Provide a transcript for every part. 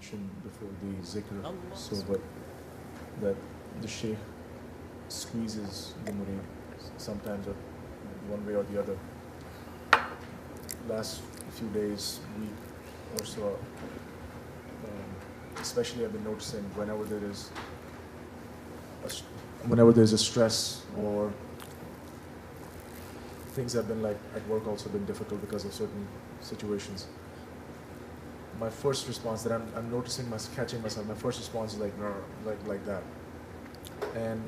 mentioned before the zikr, so but that the sheikh squeezes the murid sometimes one way or the other. Last few days, week or so, especially I've been noticing whenever there's a stress or things have been like at work also been difficult because of certain situations. My first response that I'm noticing, catching myself, my first response is like that. And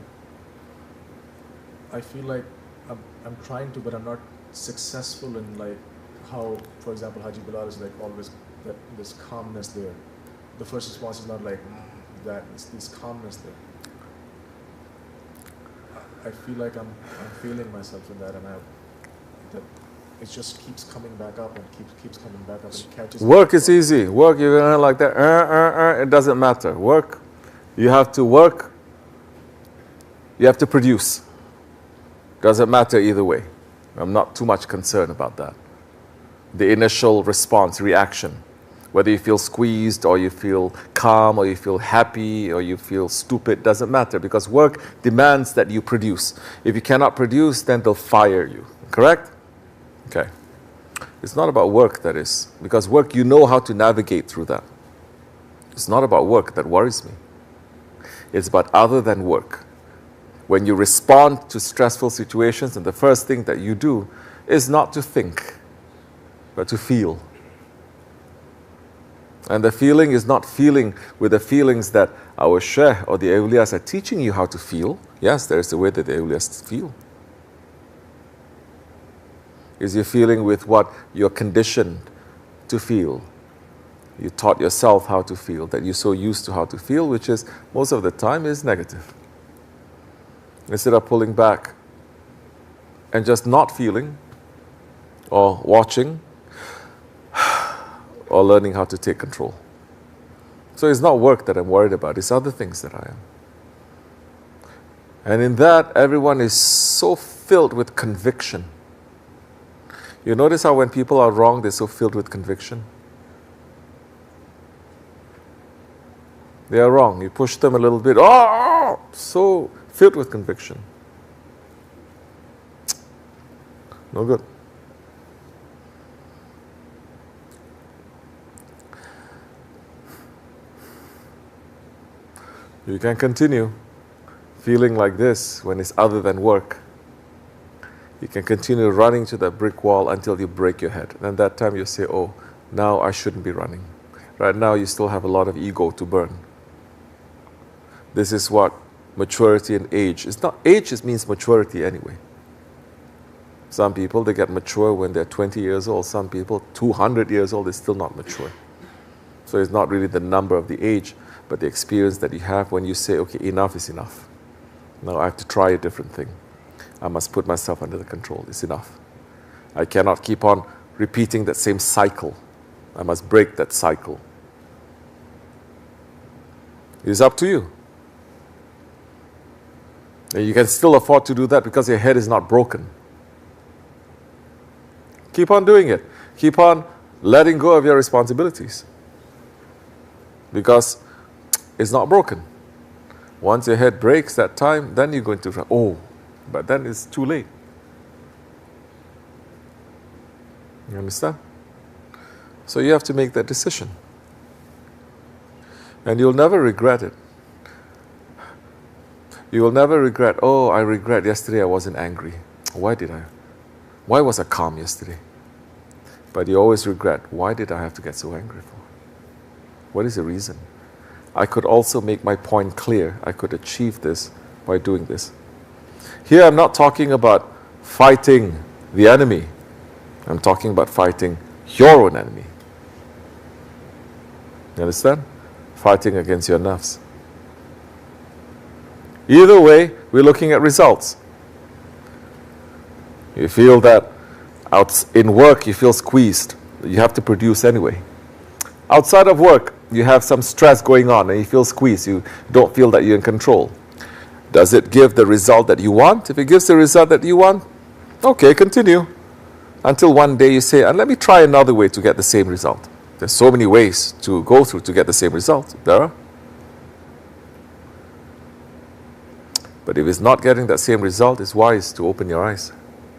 I feel like I'm trying to, but I'm not successful in like how, for example, Haji Bilal is like always that this calmness there. The first response is not like that, it's this calmness there. I feel like I'm failing myself in that, and that it just keeps coming back up and keeps coming back up and catches. Work is easy. Work, you're gonna like that. It doesn't matter. Work, you have to work. You have to produce. Doesn't matter either way. I'm not too much concerned about that. The initial response, reaction, whether you feel squeezed or you feel calm or you feel happy or you feel stupid, doesn't matter, because work demands that you produce. If you cannot produce, then they'll fire you. Correct? Okay. It's not about work, that is, because work, you know how to navigate through that. It's not about work that worries me. It's about other than work. When you respond to stressful situations, and the first thing that you do is not to think, but to feel. And the feeling is not feeling with the feelings that our shaykh or the awliyas are teaching you how to feel. Yes, there is a way that the awliyas feel. Is you're feeling with what you're conditioned to feel. You taught yourself how to feel, that you're so used to how to feel, which is, most of the time, is negative. Instead of pulling back and just not feeling or watching or learning how to take control. So it's not work that I'm worried about, it's other things that I am. And in that, everyone is so filled with conviction. You notice how when people are wrong, they're so filled with conviction? They are wrong. You push them a little bit, so filled with conviction. No good. You can continue feeling like this when it's other than work. You can continue running to that brick wall until you break your head. And at that time you say, oh, now I shouldn't be running. Right now you still have a lot of ego to burn. This is what maturity and age. It's not, age just means maturity anyway. Some people, they get mature when they're 20 years old. Some people, 200 years old, they're still not mature. So it's not really the number of the age, but the experience that you have when you say, okay, enough is enough. Now I have to try a different thing. I must put myself under the control. It's enough. I cannot keep on repeating that same cycle. I must break that cycle. It's up to you. And you can still afford to do that because your head is not broken. Keep on doing it. Keep on letting go of your responsibilities. Because it's not broken. Once your head breaks that time, then you're going to, but then it's too late. You understand? So you have to make that decision. And you'll never regret it. You will never regret, I regret yesterday I wasn't angry. Why was I calm yesterday? But you always regret, why did I have to get so angry for? What is the reason? I could also make my point clear. I could achieve this by doing this. Here I'm not talking about fighting the enemy. I'm talking about fighting your own enemy. You understand? Fighting against your nafs. Either way, we're looking at results. You feel that in work you feel squeezed. You have to produce anyway. Outside of work, you have some stress going on and you feel squeezed. You don't feel that you're in control. Does it give the result that you want? If it gives the result that you want, okay, continue. Until one day you say, let me try another way to get the same result. There's so many ways to go through to get the same result. There are. But if it's not getting that same result, it's wise to open your eyes.